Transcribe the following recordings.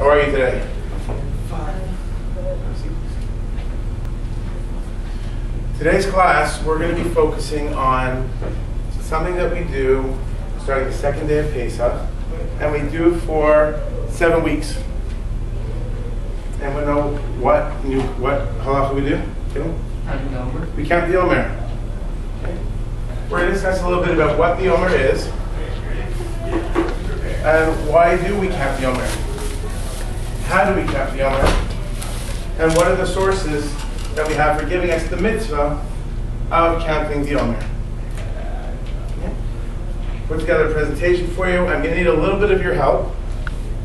How are you today? Today's class, we're going to be focusing on something that we do starting the second day of Pesach, and we do for 7 weeks. And we know what halachot we do? We count the Omer. Okay. We're going to discuss a little bit about what the Omer is, and why do we count the Omer? How do we count the Omer? And what are the sources that we have for giving us the mitzvah of counting the Omer? Okay. Put together a presentation for you. I'm going to need a little bit of your help,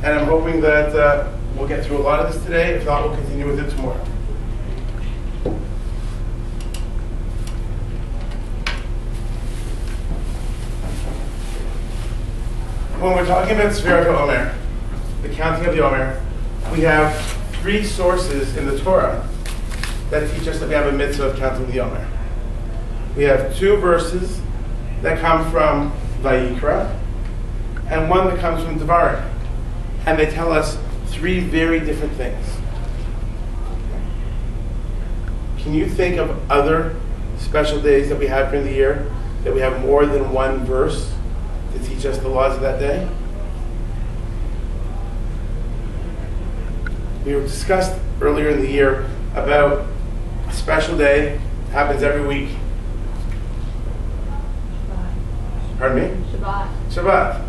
and I'm hoping that we'll get through a lot of this today. If not, we'll continue with it tomorrow. When we're talking about Sfirat Omer, the counting of the Omer, we have 3 sources in the Torah that teach us that we have a mitzvah of counting the Omer. We have 2 verses that come from Vayikra, and 1 that comes from Devarim. And they tell us 3 very different things. Can you think of other special days that we have during the year that we have more than 1 verse to teach us the laws of that day? We were discussed earlier in the year about a special day, happens every week. Shabbat. Pardon me? Shabbat. Shabbat.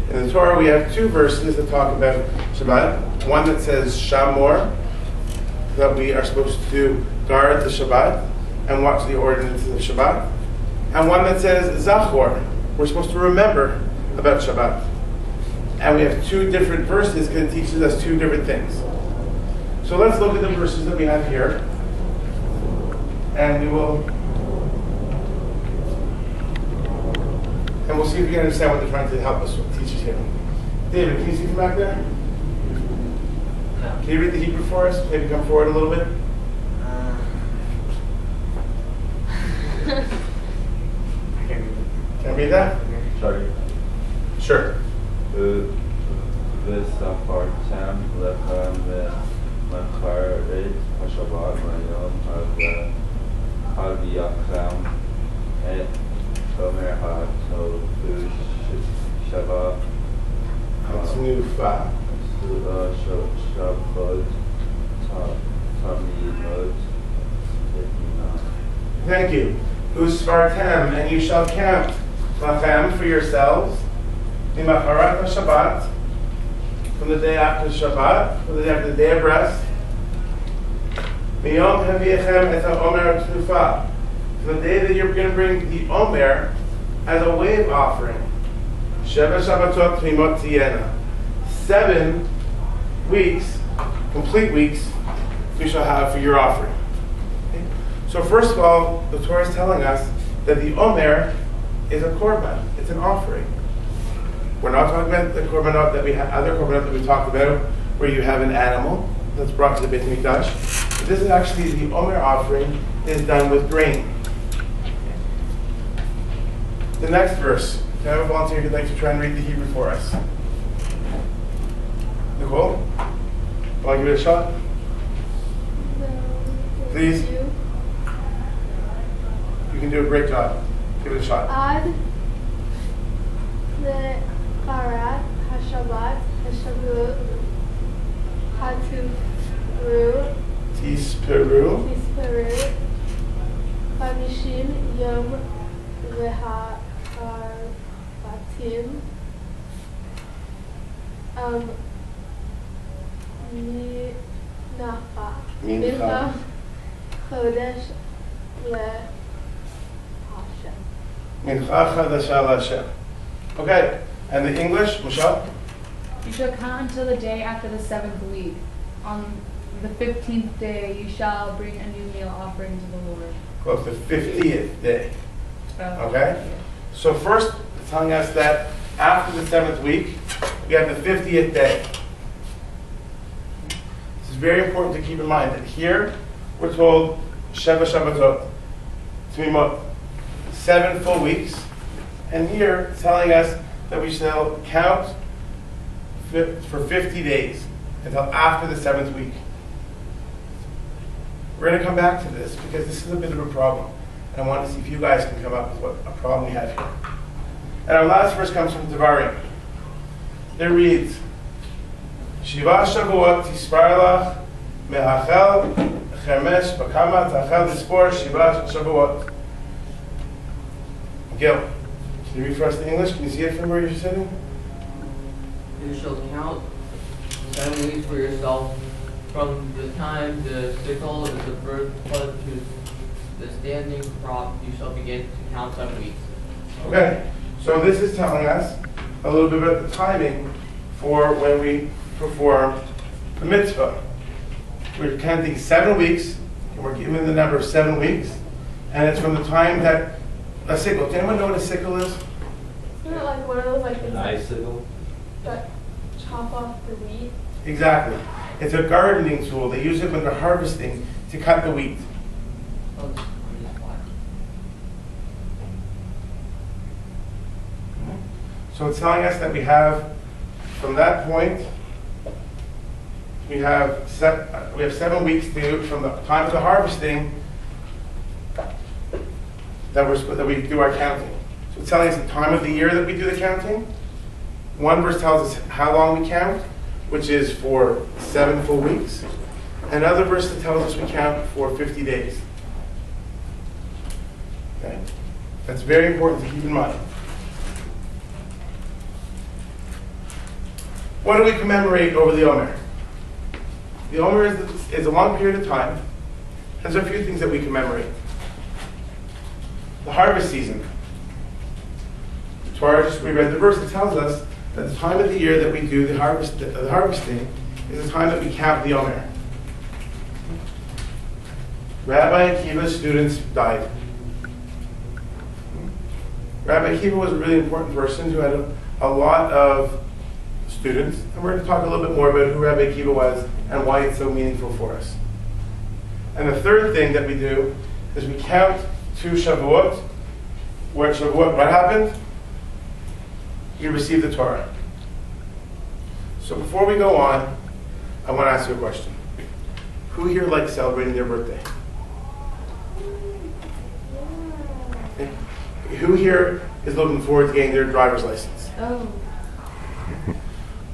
In the Torah we have 2 verses that talk about Shabbat. 1 that says Shamor, that we are supposed to guard the Shabbat and watch the ordinances of Shabbat. And 1 that says Zachor, we're supposed to remember about Shabbat. And we have 2 different verses because it teaches us 2 different things. So let's look at the verses that we have here. And we'll see if we can understand what they're trying to help us teach us here. David, can you see from back there? No. Can you read the Hebrew for us? Maybe come forward a little bit. Can I read that? Sorry. Sure. וספרתם לכם ומכרת השבת ביום הזה הביאכם את שומר הטוב שבת Hatznufa. שבת תמידות תקינה. Thank you. Usfartem, and you shall count lachem for yourselves. Mimacharat Shabbat, from the day after Shabbat, from the day after the day of rest. Miyom haviechem et haomer tnufa, from the day that you're going to bring the Omer as a wave offering. Sheva Shabbatot tmimot tiyena. 7 weeks, complete weeks, you shall have for your offering. Okay? So first of all, the Torah is telling us that the Omer is a korban. It's an offering. We're not talking about the korbanot that we have, other korbanot that we talked about, where you have an animal that's brought to the Beit Mikdash. But this is actually the Omer offering is done with grain. The next verse. Can I have a volunteer who'd like to try and read the Hebrew for us? Nicole? Want to give it a shot? Please. You can do a great job. Give it a shot. Ad le'parat hashabat hashavut hatufru Tisperu. tisperu Hamishim yom v'ha'arbatim mincha chodesh le'Hashem. Mincha chadasha l'Hashem. Okay, and the English, Moshe? You shall count until the day after the 7th week. On the 15th day you shall bring a new meal offering to the Lord. Close to 50th day. Oh. Okay? So first, it's telling us that after the 7th week, we have the 50th day. This is very important to keep in mind that here we're told Sheva Shabbatot, Tmimot, 7 full weeks, and here it's telling us that we shall count for 50 days. until after the 7th week. We're going to come back to this because this is a bit of a problem. And I want to see if you guys can come up with what a problem we have here. And our last verse comes from Devarim. It reads, Shiva Shavuot Tispar Lach Mehachel Chemesh Bakama Tachel Tispor Shiva Shavuot. Gil, can you read for us the English? Can you see it from where you're sitting? You shall count 7 weeks for yourself from the time the sickle is the birth bud to the standing crop. You shall begin to count 7 weeks. Okay, so this is telling us a little bit about the timing for when we perform the mitzvah. We're counting 7 weeks, and we're given the number of 7 weeks, and it's from the time that a sickle. Does anyone know what a sickle is? Isn't it like one of those like things An icicle? that chop off the wheat? Exactly. It's a gardening tool. They use it when they're harvesting to cut the wheat. So it's telling us that we have, from that point, we have 7 weeks from the time of the harvesting that we do our counting. So it's telling us the time of the year that we do the counting. One verse tells us how long we count, which is for 7 full weeks. Another verse that tells us we count for 50 days. Okay? That's very important to keep in mind. What do we commemorate over the Omer? The Omer is a long period of time. There's a few things that we commemorate. The harvest season. The Torah, we read the verse that tells us that the time of the year that we do the harvesting is the time that we count the Omer. Rabbi Akiva's students died. Rabbi Akiva was a really important person who had a lot of students, and we're going to talk a little bit more about who Rabbi Akiva was and why it's so meaningful for us. And the third thing that we do is we count to Shavuot. Where Shavuot, what happened? You received the Torah. So before we go on, I want to ask you a question. Who here likes celebrating their birthday? Okay. Who here is looking forward to getting their driver's license? Oh.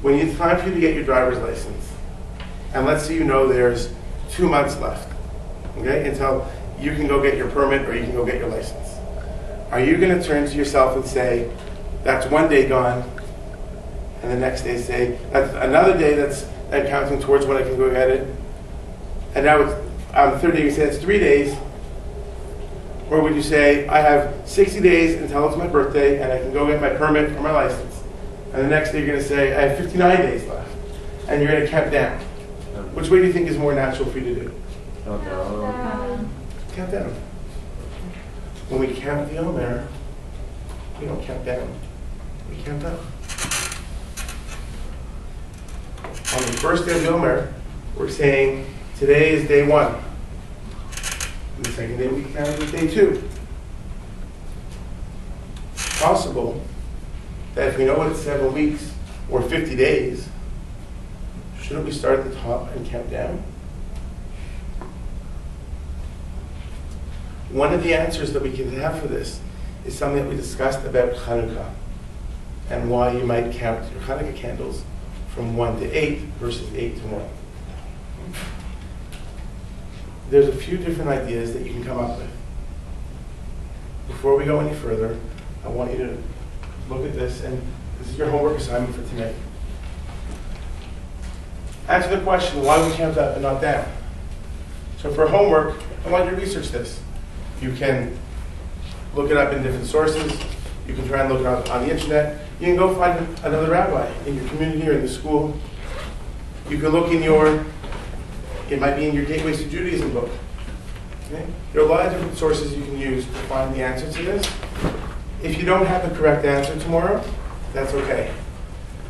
When it's time for you to get your driver's license, and let's say you know there's 2 months left, okay, until you can go get your permit or you can go get your license. Are you going to turn to yourself and say, that's 1 day gone, and the next day say, that's another day I'm counting towards when I can go get it, and now on the third day you say it's 3 days, or would you say, I have 60 days until it's my birthday and I can go get my permit or my license? And the next day you're going to say, I have 59 days left. And you're going to count down. Which way do you think is more natural for you to do? Count down. Count down. When we count the Omer, we don't count down. We count up. On the first day of the Omer, we're saying, today is day 1. And the second day we count is day 2. It's possible that if we know it's 7 weeks or 50 days, shouldn't we start at the top and count down? One of the answers that we can have for this is something that we discussed about Hanukkah and why you might count your Hanukkah candles from 1 to 8 versus 8 to 1. There's a few different ideas that you can come up with. Before we go any further, I want you to look at this, and this is your homework assignment for tonight. Answer the question, why we count up and not down? So for homework, I want you to research this. You can look it up in different sources. You can try and look it up on the internet. You can go find another rabbi in your community or in the school. You can look it might be in your Gateways to Judaism book. Okay? There are a lot of different sources you can use to find the answer to this. If you don't have the correct answer tomorrow, that's okay.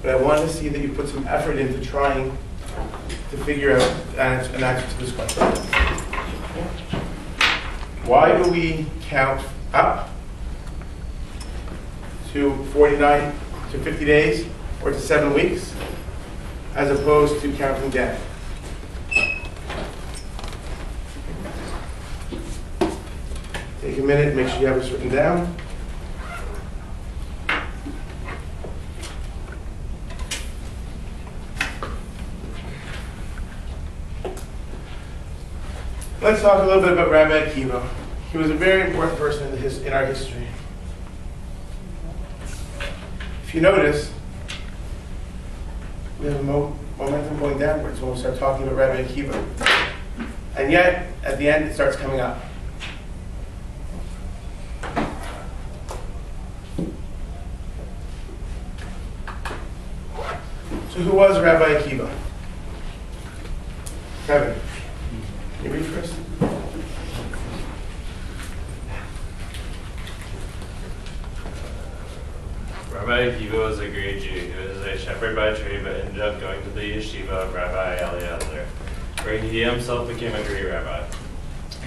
But I want to see that you put some effort into trying to figure out an answer to this question. Why do we count up to 49 to 50 days or to 7 weeks? as opposed to counting down. Take a minute, make sure you have this written down. Let's talk a little bit about Rabbi Akiva. He was a very important person in our history. If you notice, we have a momentum going downwards when we start talking about Rabbi Akiva. And yet, at the end, it starts coming up. So who was Rabbi Akiva? Kevin, can you read first? Rabbi Akiva was a great Jew. He was a shepherd by trade, but ended up going to the yeshiva of Rabbi Eliezer, where he himself became a great rabbi.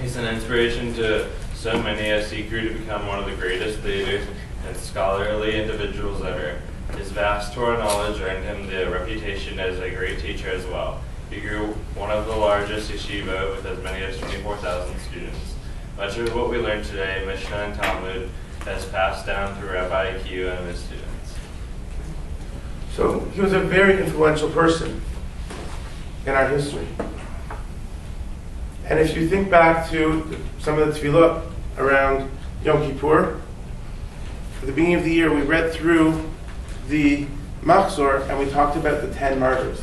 He's an inspiration to so many as he grew to become one of the greatest leaders and scholarly individuals ever. His vast Torah knowledge earned him the reputation as a great teacher as well. He grew one of the largest yeshiva with as many as 24,000 students. Much of what we learn today, Mishnah and Talmud, has passed down through Rabbi Akiva and his students. So he was a very influential person in our history. And if you think back to some of the tefillah around Yom Kippur, at the beginning of the year we read through the Machzor and we talked about the 10 martyrs.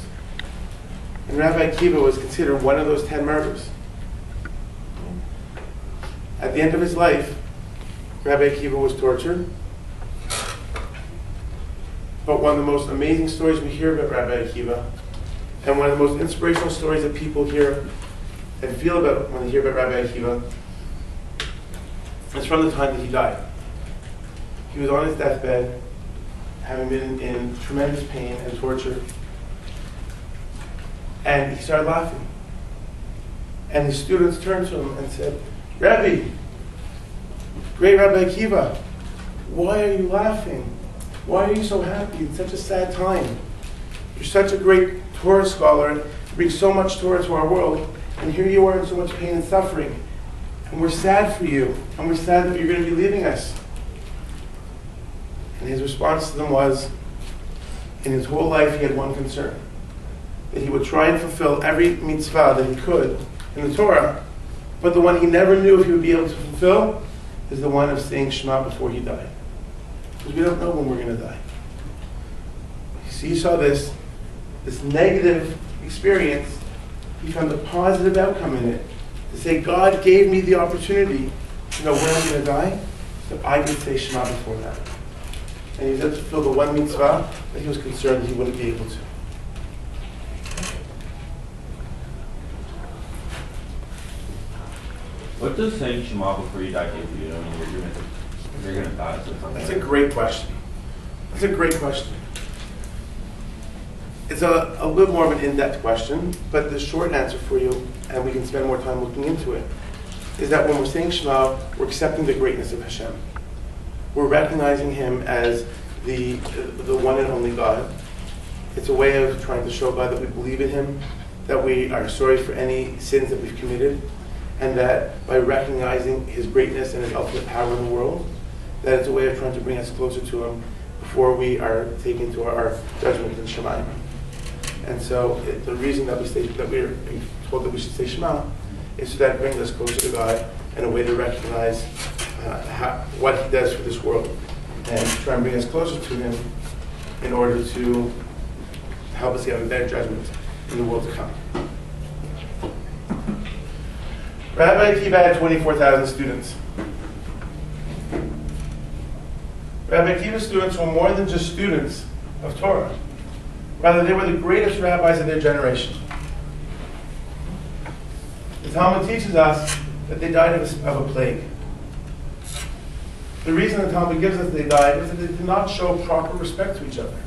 And Rabbi Akiva was considered one of those 10 martyrs. At the end of his life, Rabbi Akiva was tortured. But one of the most amazing stories we hear about Rabbi Akiva, and one of the most inspirational stories that people hear and feel about when they hear about Rabbi Akiva, is from the time that he died. He was on his deathbed, having been in tremendous pain and torture, and he started laughing. And his students turned to him and said, "Rabbi, great Rabbi Akiva, why are you laughing? Why are you so happy? It's such a sad time. You're such a great Torah scholar and you bring so much Torah to our world, and here you are in so much pain and suffering. And we're sad for you, and we're sad that you're going to be leaving us." And his response to them was, in his whole life he had one concern, that he would try and fulfill every mitzvah that he could in the Torah, but the one he never knew if he would be able to fulfill is the one of saying Shema before he died. Because we don't know when we're going to die. So he saw this negative experience. He found a positive outcome in it. To say, God gave me the opportunity to know when I'm going to die, so I could say Shema before that. And he was able to fulfill the one mitzvah that he was concerned that he wouldn't be able to. What does saying Shema before you die do for you? I mean, you're going to die. So That's a great question. That's a great question. It's a little bit more of an in-depth question, but the short answer for you, and we can spend more time looking into it, is that when we're saying Shema, we're accepting the greatness of Hashem. We're recognizing Him as the one and only God. It's a way of trying to show God that we believe in Him, that we are sorry for any sins that we've committed, and that by recognizing His greatness and His ultimate power in the world, that it's a way of trying to bring us closer to Him before we are taken to our judgment in Shemayim. And so the reason that we're told that we should say Shema is so that it brings us closer to God and a way to recognize what He does for this world and try and bring us closer to Him in order to help us have a better judgment in the world to come. Rabbi Akiva had 24,000 students. Rabbi Akiva's students were more than just students of Torah. Rather, they were the greatest rabbis of their generation. The Talmud teaches us that they died of a plague. The reason the Talmud gives us they died is that they did not show proper respect to each other.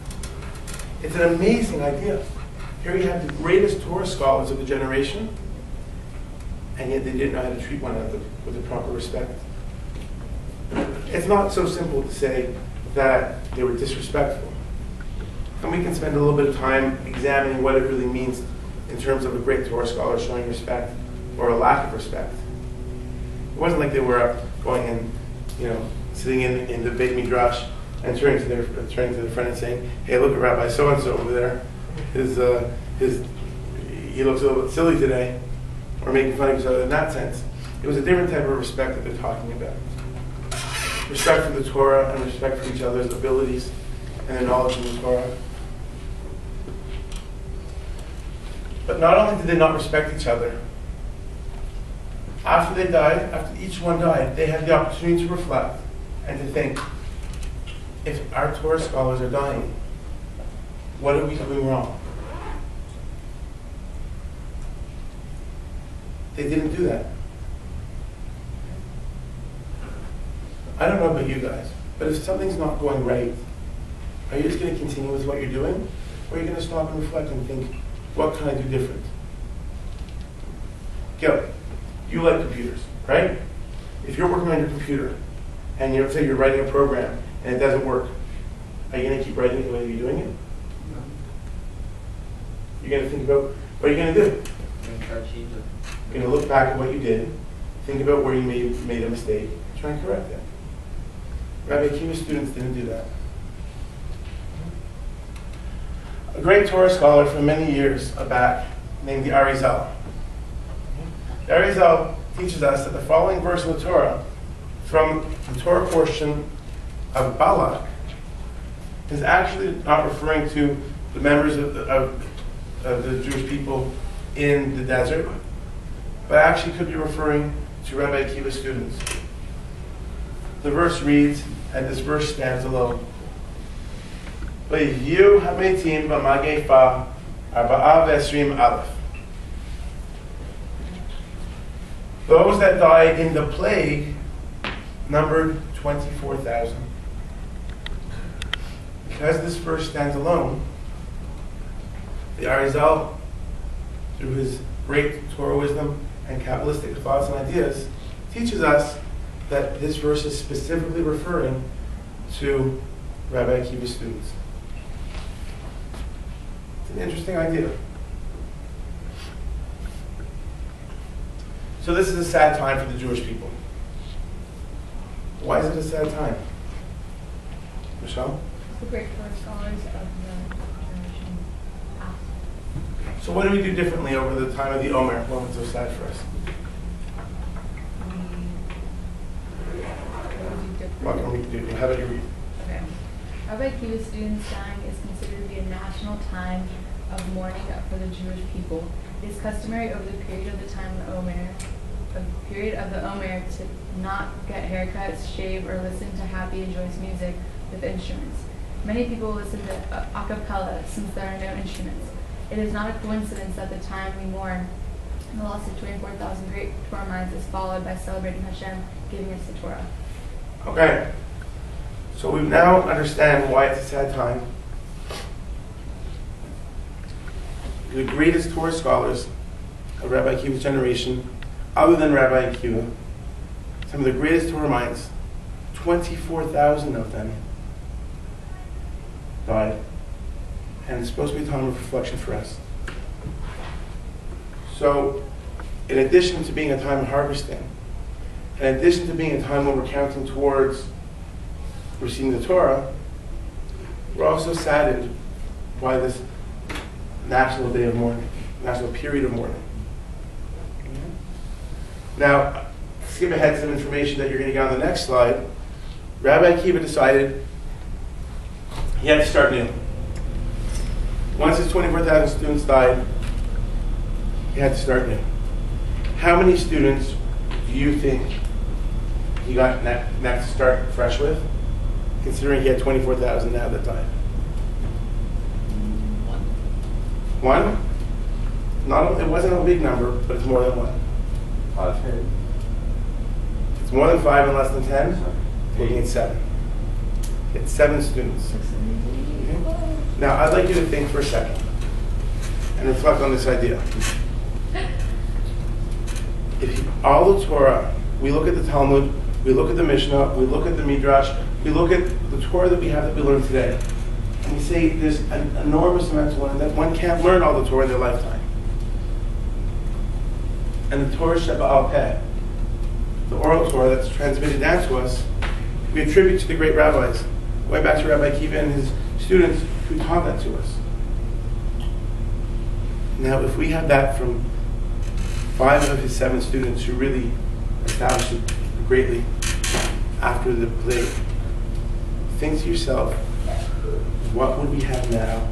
It's an amazing idea. Here you have the greatest Torah scholars of the generation, and yet they didn't know how to treat one another with the proper respect. It's not so simple to say that they were disrespectful. And we can spend a little bit of time examining what it really means in terms of a great Torah scholar showing respect or a lack of respect. It wasn't like they were going and, sitting in the Beit Midrash and turning to their friend and saying, "Hey, look at Rabbi so-and-so over there. He looks a little bit silly today," or making fun of each other in that sense. It was a different type of respect that they're talking about. Respect for the Torah and respect for each other's abilities and their knowledge of the Torah. But not only did they not respect each other, after they died, after each one died, they had the opportunity to reflect and to think, if our Torah scholars are dying, what are we doing wrong? They didn't do that. I don't know about you guys, but if something's not going right, are you just going to continue with what you're doing? Or are you going to stop and reflect and think, what can I do different? Gil, you like computers, right? If you're working on your computer and say you're writing a program and it doesn't work, are you going to keep writing it the way you're doing it? No. You're going to think about what you're going to do. I'm gonna try to change it. You're going to look back at what you did, think about where you made a mistake, try and correct it. Rabbi Akiva's students didn't do that. A great Torah scholar from many years back named the Arizal. The Arizal teaches us that the following verse in the Torah, from the Torah portion of Balak, is actually not referring to the members of the Jewish people in the desert, but actually could be referring to Rabbi Akiva's students. The verse reads, and this verse stands alone. V'yiyu hametim b'magefa arba'a v'esrim aleph. Those that died in the plague numbered 24,000. Because this verse stands alone, the Arizal, through his great Torah wisdom and Kabbalistic thoughts and ideas, teaches us that this verse is specifically referring to Rabbi Akiva's students. It's an interesting idea. So this is a sad time for the Jewish people. Why is it a sad time? Michelle? The great Torah scholars of the generation past. So what do we do differently over the time of the Omer? What was so sad for us? What can we do? How about you read? Okay. Rabbi Akiva's students dying is considered to be a national time of mourning for the Jewish people. It is customary over the period of the Omer to not get haircuts, shave, or listen to happy and joyous music with instruments. Many people listen to a cappella since there are no instruments. It is not a coincidence that the time we mourn the loss of 24,000 great Torah minds is followed by celebrating Hashem giving us the Torah. Okay. So we now understand why it's a sad time. The greatest Torah scholars of Rabbi Akiva's generation, other than Rabbi Akiva, some of the greatest Torah minds, 24,000 of them died. And it's supposed to be a time of reflection for us. So, in addition to being a time of harvesting, in addition to being a time when we're counting towards receiving the Torah, we're also saddened by this national day of mourning, national period of mourning. Now, skip ahead to some information that you're going to get on the next slide. Rabbi Akiva decided he had to start new. Once his 24,000 students died, he had to start new. How many students do you think he got next to start fresh with, considering he had 24,000 now that died? One? It wasn't a big number, but it's more than one. 5. It's more than 5 and less than 10. Looking at 7. It's 7 students. Okay? Now, I'd like you to think for a second and reflect on this idea. If all the Torah, we look at the Talmud, we look at the Mishnah, we look at the Midrash, we look at the Torah that we have that we learn today, And we say there's an enormous amount to learn, that one can't learn all the Torah in their lifetime. And the Torah Sheba'al Peh, the oral Torah that's transmitted down to us, we attribute to the great rabbis, way back to Rabbi Akiva and his students who taught that to us. Now, if we have that from 5 of his 7 students who really established it greatly after the plague, think to yourself, what would we have now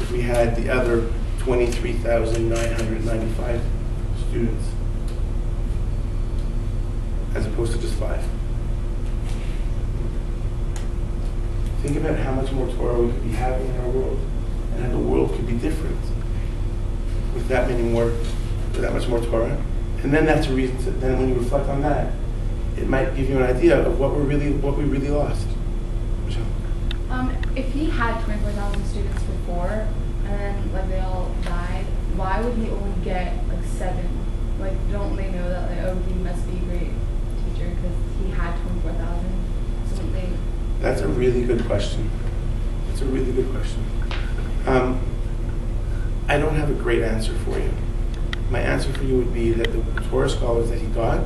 if we had the other 23,995 students as opposed to just 5? Think about how much more Torah we could be having in our world, and how the world could be different with that many more, with that much more Torah. And then that's a reason to, then when you reflect on that, it might give you an idea of what we really lost. Michelle? If he had 24,000 students before, and then like they all died, why would he only get like 7? Like, don't they know that like, oh, he must be a great teacher because he had 24,000 something? That's a really good question. It's a really good question. I don't have a great answer for you. My answer for you would be that the Torah scholars that he got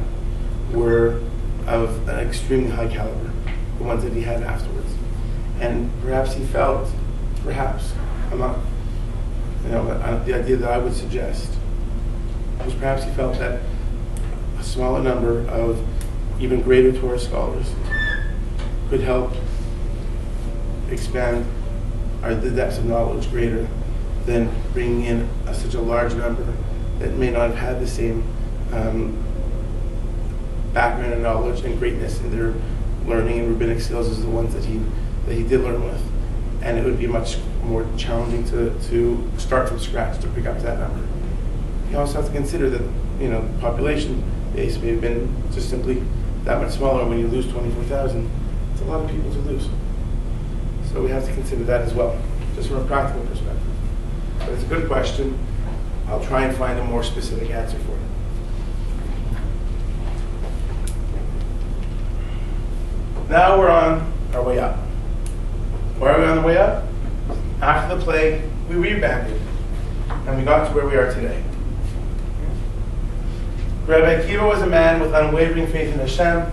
were of an extremely high caliber, the ones that he had afterwards. And perhaps he felt, I'm not, the idea that I would suggest was perhaps he felt that a smaller number of even greater Torah scholars could help expand the depths of knowledge greater than bringing in such a large number that may not have had the same background and knowledge and greatness in their learning and rabbinic skills as the ones that he did learn with. And it would be much more challenging to start from scratch to pick up that number. You also have to consider that the population base may have been just simply that much smaller. When you lose 24,000, it's a lot of people to lose. So we have to consider that as well, just from a practical perspective. But it's a good question. I'll try and find a more specific answer for you. Now we're on our way up. Why are we on the way up? After the plague, we rebounded, and we got to where we are today. Rabbi Akiva was a man with unwavering faith in Hashem,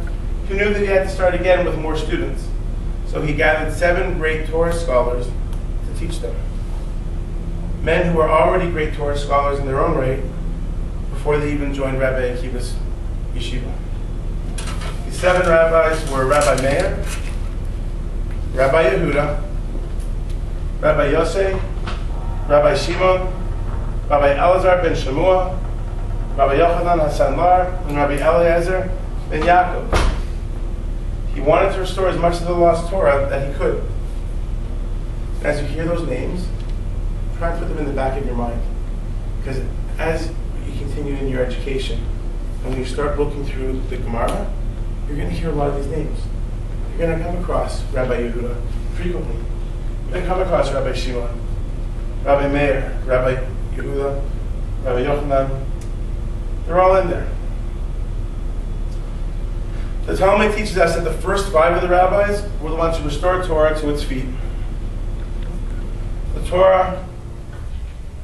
who knew that he had to start again with more students. So he gathered 7 great Torah scholars to teach them. Men who were already great Torah scholars in their own right before they even joined Rabbi Akiva's yeshiva. These 7 rabbis were Rabbi Meir, Rabbi Yehuda, Rabbi Yosei, Rabbi Shimon, Rabbi Elazar ben Shemua, Rabbi Yochanan HaSandlar, and Rabbi Eliezer ben Yaakov. He wanted to restore as much of the lost Torah that he could. And as you hear those names, try and put them in the back of your mind. Because as you continue in your education, and when you start looking through the Gemara, you're going to hear a lot of these names. You're going to come across Rabbi Yehuda frequently. You're going to come across Rabbi Shimon, Rabbi Meir, Rabbi Yehuda, Rabbi Yochanan. They're all in there. The Talmud teaches us that the first 5 of the rabbis were the ones who restored Torah to its feet. The Torah,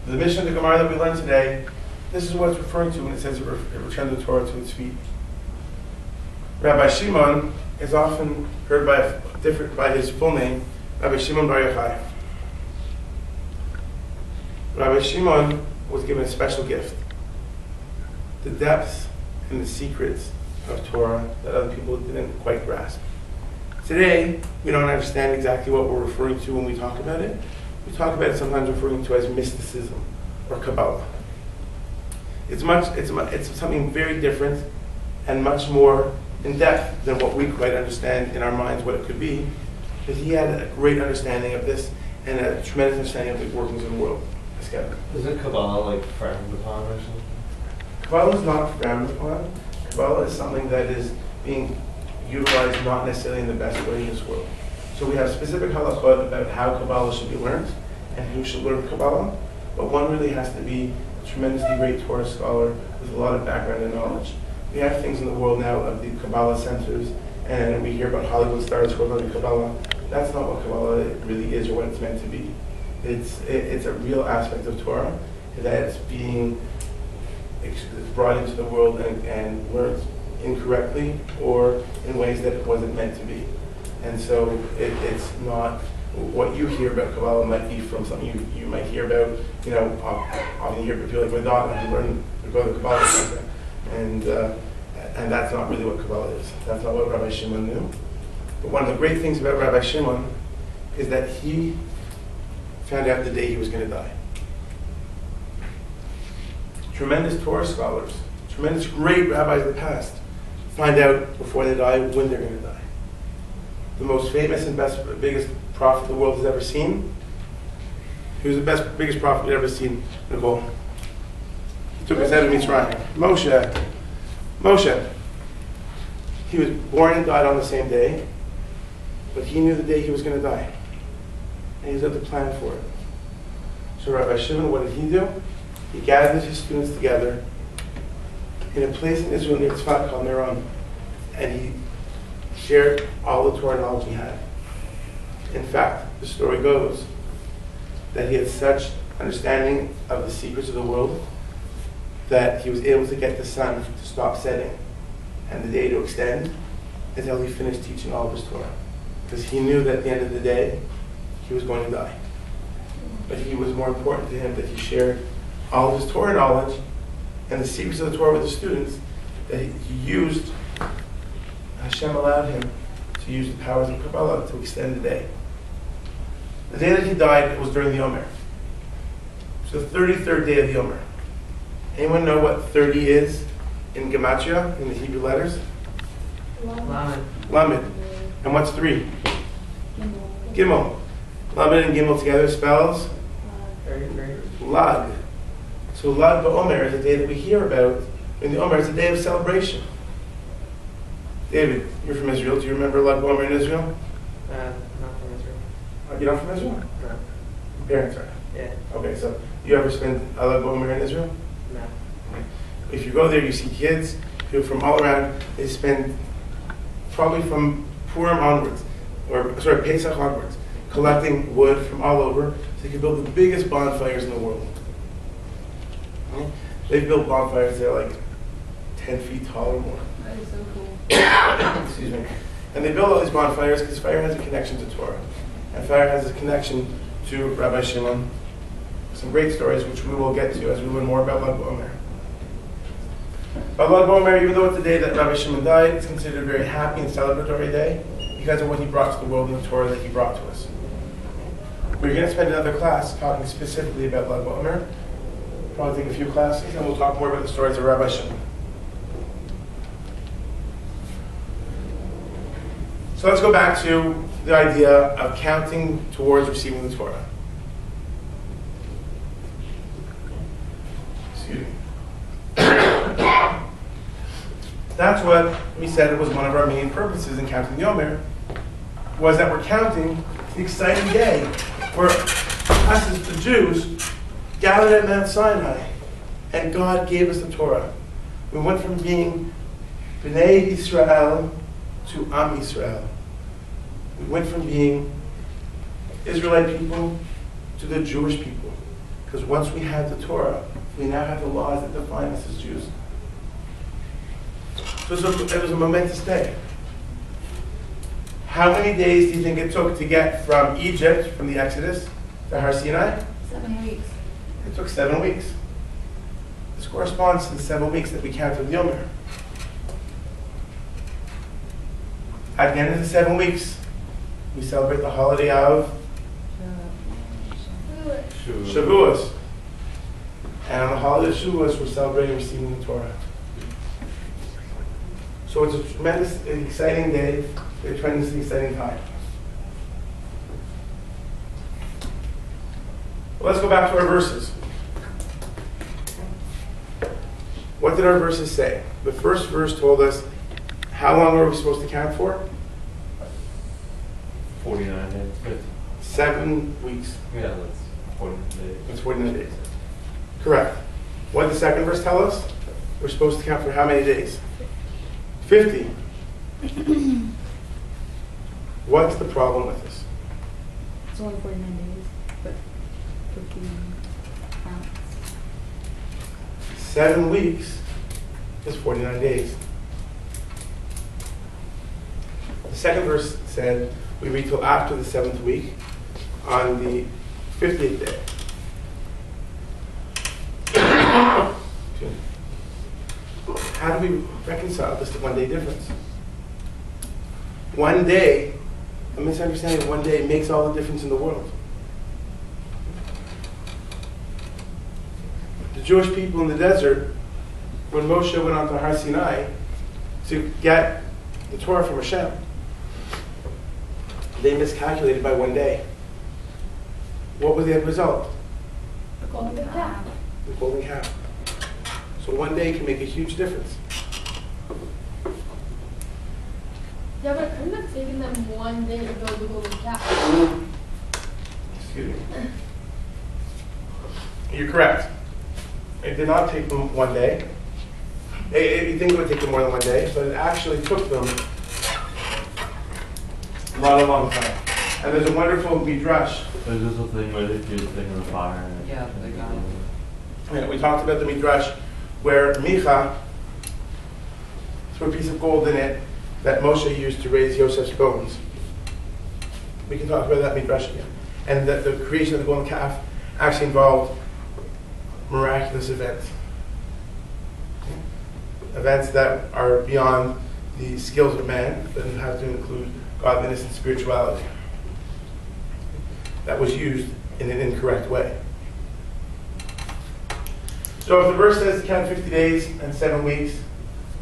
the mission of the Gemara that we learned today, this is what it's referring to when it says it returned the Torah to its feet. Rabbi Shimon is often heard by his full name, Rabbi Shimon Bar Yochai. Rabbi Shimon was given a special gift, the depths and the secrets of Torah that other people didn't quite grasp. Today, we don't understand exactly what we're referring to when we talk about it. We talk about it sometimes referring to as mysticism or Kabbalah. It's something very different and much more in depth than what we quite understand in our minds what it could be. Because he had a great understanding of this and a tremendous understanding of the workings of the world. Isn't Kabbalah like frowned upon or something? Kabbalah is not frowned upon. Kabbalah is something that is being utilized not necessarily in the best way in this world. So we have specific halachot about how Kabbalah should be learned and who should learn Kabbalah, but one really has to be a tremendously great Torah scholar with a lot of background and knowledge. We have things in the world now of the Kabbalah centers, and we hear about Hollywood stars who are learning Kabbalah. That's not what Kabbalah really is or what it's meant to be. It's a real aspect of Torah that it's being brought into the world and learned incorrectly or in ways that it wasn't meant to be. And so it's not what you hear about Kabbalah might be from something you might hear about, often you hear people like my daughter who learn to go to Kabbalah center. And that's not really what Kabbalah is. That's not what Rabbi Shimon knew. But one of the great things about Rabbi Shimon is that he found out the day he was going to die. Tremendous Torah scholars, tremendous great rabbis of the past find out before they die when they're going to die. The most famous and biggest prophet the world has ever seen. He was the biggest prophet we've ever seen, Nicole. He took us out of Mitzrayim. Moshe. He was born and died on the same day, but he knew the day he was going to die. And he had to plan for it. So Rabbi Shimon, what did he do? He gathered his students together in a place in Israel near Tzfat called Meron, and he shared all the Torah knowledge he had. In fact, the story goes that he had such understanding of the secrets of the world that he was able to get the sun to stop setting and the day to extend until he finished teaching all of his Torah. Because he knew that at the end of the day, he was going to die. But it was more important to him that he shared all of his Torah knowledge and the secrets of the Torah with the students, that he used, Hashem allowed him to use the powers of Kabbalah to extend the day. The day that he died was during the Omer. It was the 33rd day of the Omer. Anyone know what 30 is in Gematria, in the Hebrew letters? Lamed. And what's 3? Gimel. Lamed and Gimel together spells? Lag. So Lag BaOmer is a day that we hear about in the Omer. It's a day of celebration. David, you're from Israel. Do you remember Lag BaOmer in Israel? Not from Israel. You're not from Israel? No. Your parents are? Yeah. Okay, so you ever spend Lag BaOmer in Israel? No. If you go there, you see kids who from all around, they spend probably from Purim onwards, Pesach onwards, collecting wood from all over so they can build the biggest bonfires in the world. They've built bonfires that are like 10 feet tall or more. That is so cool. Excuse me. And they build all these bonfires because fire has a connection to Torah. And fire has a connection to Rabbi Shimon. Some great stories which we will get to as we learn more about Lag BaOmer. But Lag BaOmer, even though it's the day that Rabbi Shimon died, it's considered a very happy and celebratory day because of what he brought to the world and the Torah that he brought to us. We're going to spend another class talking specifically about Lag BaOmer. Probably take a few classes, and we'll talk more about the stories of Rabbi Shimon. So let's go back to the idea of counting towards receiving the Torah. Excuse me. That's what we said it was one of our main purposes in counting the Omer, was that we're counting the exciting day where us as the Jews gathered at Mount Sinai and God gave us the Torah. We went from being Bnei Yisrael to Am Yisrael. We went from being Israelite people to the Jewish people. Because once we had the Torah, we now have the laws that define us as Jews. So it was a momentous day. How many days do you think it took to get from Egypt, from the Exodus, to Har Sinai? 7 weeks. It took 7 weeks. This corresponds to the 7 weeks that we counted the Omer. At the end of the 7 weeks, we celebrate the holiday of Shavuos. And on the holiday of Shavuos, we're celebrating receiving the Torah. So it's a tremendous, exciting day, a tremendously exciting time. Well, let's go back to our verses. What did our verses say? The first verse told us how long are we supposed to count for? 49 days. 7 weeks. Yeah, that's 49 days. That's 49 days. Correct. What did the second verse tell us? We're supposed to count for how many days? 50. What's the problem with this? It's only 49 days, but 15 counts. 7 weeks is 49 days. The second verse said, we read till after the 7th week on the 50th day. How do we reconcile this to 1 day difference? 1 day, a misunderstanding of 1 day makes all the difference in the world. The Jewish people in the desert, when Moshe went on to Har Sinai to get the Torah from Hashem, they miscalculated by 1 day. What was the end result? The golden calf. The golden calf. So 1 day can make a huge difference. Yeah, but it couldn't have taken them 1 day to build the golden calf. Excuse me. You're correct. It did not take them 1 day. You think it would take them more than 1 day, but it actually took them a long time. And there's a wonderful midrash. Is this the thing where they do the thing in the fire? And Yeah, they got it. Yeah, we talked about the midrash where Micha threw a piece of gold in it that Moshe used to raise Yosef's bones. We can talk about that midrash again. And that the creation of the golden calf actually involved miraculous events. Events that are beyond the skills of man, but have to include godliness and spirituality. That was used in an incorrect way. So if the verse says to count 50 days and 7 weeks,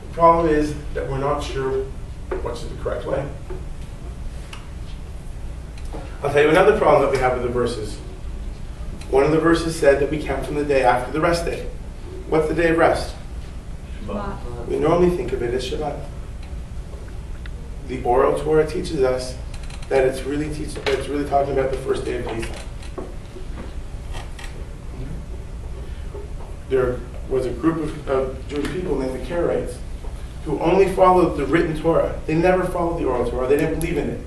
the problem is that we're not sure what's the correct way. I'll tell you another problem that we have with the verses. One of the verses said that we count from the day after the rest day. What's the day of rest? Shabbat. We normally think of it as Shabbat. The oral Torah teaches us that it's really talking about the first day of Pesach. There was a group of Jewish people named the Karaites who only followed the written Torah. They never followed the oral Torah. They didn't believe in it.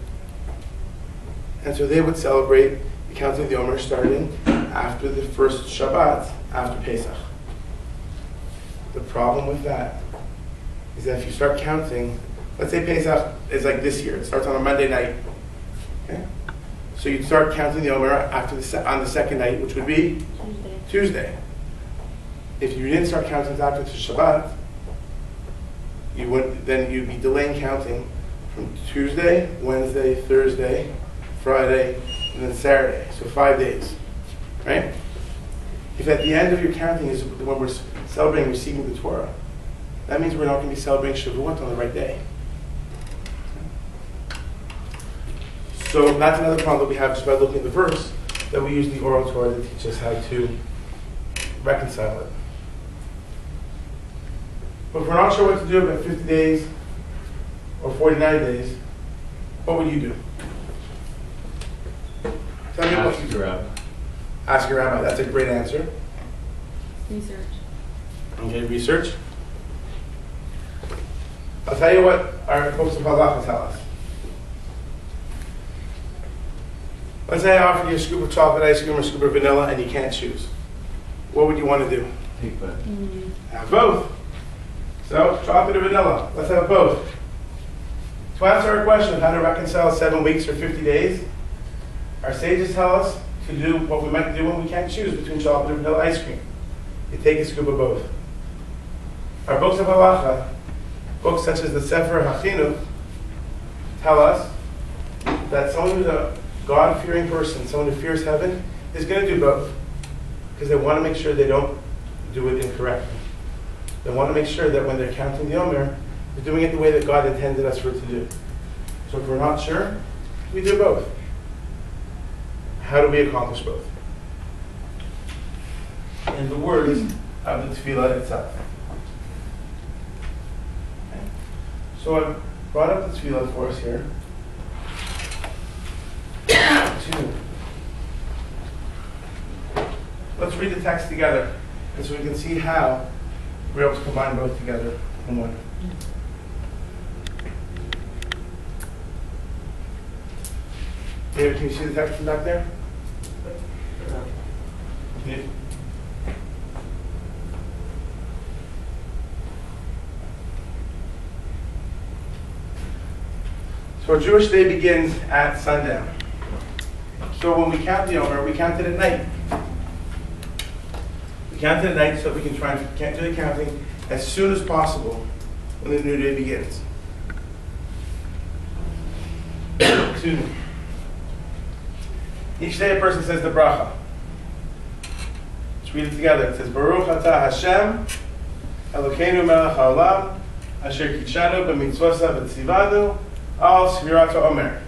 And so they would celebrate the counting of the Omer starting after the first Shabbat, after Pesach. The problem with that is that if you start counting, let's say Pesach is like this year. It starts on a Monday night. Okay? So you'd start counting the Omer after on the second night, which would be Tuesday. If you didn't start counting after the Shabbat, then you'd be delaying counting from Tuesday, Wednesday, Thursday, Friday, and then Saturday. So 5 days, right? If at the end of your counting is when we're celebrating receiving the Torah, that means we're not going to be celebrating Shavuot on the right day. So that's another problem that we have just by looking at the verse, that we use the oral Torah to teach us how to reconcile it. But if we're not sure what to do about 50 days or 49 days, what would you do? Tell me what you do. Ask your rabbi. That's a great answer. Research. Okay, research. I'll tell you what our folks of halachot tell us. Let's say I offer you a scoop of chocolate ice cream or a scoop of vanilla and you can't choose. What would you want to do? Take that. Have both. So, chocolate or vanilla. Let's have both. To answer our question of how to reconcile 7 weeks or 50 days, our sages tell us to do what we might do when we can't choose between chocolate or vanilla ice cream. You take a scoop of both. Our books of halacha, books such as the Sefer HaChinuch, tell us that someone who's a God-fearing person, someone who fears heaven, is going to do both. Because they want to make sure they don't do it incorrectly. They want to make sure that when they're counting the Omer, they're doing it the way that God intended us for it to do. So if we're not sure, we do both. How do we accomplish both? In the words of the tefillah itself. Okay. So I brought up the tefillah for us here. Let's read the text together, and so we can see how we're able to combine both together in one. David, can you see the text from back there? Can you? So a Jewish day begins at sundown. So when we count the Omer, we count it at night. We count it at night so that we can try and do the counting as soon as possible when the new day begins. Excuse me. Each day a person says the bracha. Let's read it together. It says, Baruch atah Hashem, Elokeinu melech haolam, asher kitshanu b'mitzvosav v'tzivanu, al svirata Omer.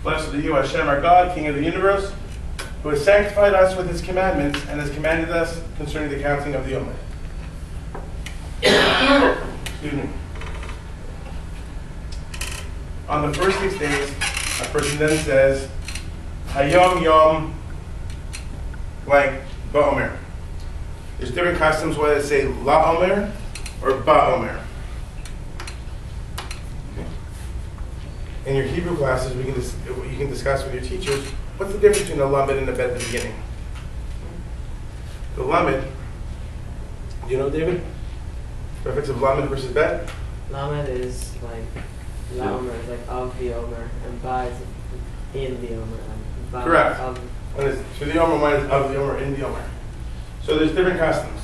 Blessed are you, Hashem, our God, King of the universe, who has sanctified us with his commandments and has commanded us concerning the counting of the Omer. Excuse me. On the first 6 days, a person then says, Hayom Yom blank Ba'omer. There's different customs whether they say La Omer or Ba'omer. In your Hebrew classes, you can discuss with your teachers, what's the difference between a lamed and a bet at the beginning? The lamed, do you know, David? The difference of lamed versus bet? Lamed is like La Omer is like of the Omer, and Ba is in the Omer. Ba Correct. Of, One is to the Omer, one is of the Omer, in the Omer. So there's different customs.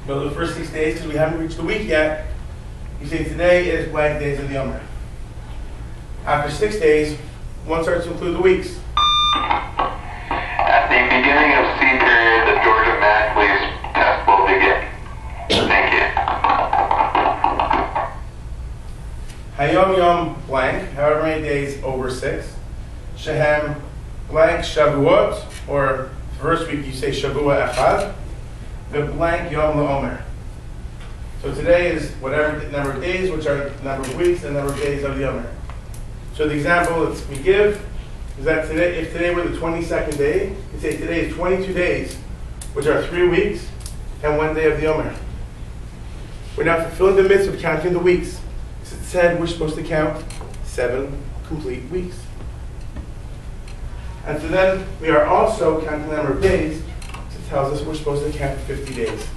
But the first 6 days, because we haven't reached the week yet, you say today is blank days of the Omer. After 6 days, one starts to include the weeks. At the beginning of C period, the Georgia Math test will begin. Thank you. Hayom Yom blank, however many days over 6. Shehem blank Shavuot, or first week you say Shavua Echad. The blank Yom LaOmer. So today is whatever the number of days, which are the number of weeks, and the number of days of the Omer. So the example that we give is that today, if today were the 22nd day, you say today is 22 days, which are 3 weeks and 1 day of the Omer. We're now fulfilling the mitzvah of counting the weeks. As it said, we're supposed to count 7 complete weeks. And so then we are also counting the number of days. It tells us we're supposed to count 50 days.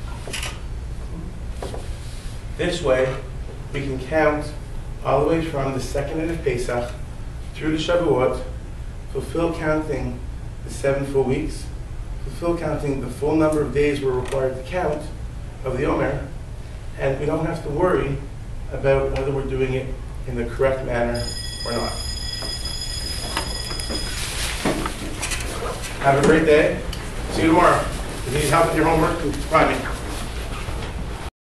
This way, we can count all the way from the second night of Pesach through the Shavuot, fulfill counting the 7 full weeks, fulfill counting the full number of days we're required to count of the Omer, and we don't have to worry about whether we're doing it in the correct manner or not. Have a great day. See you tomorrow. If you need help with your homework, find me.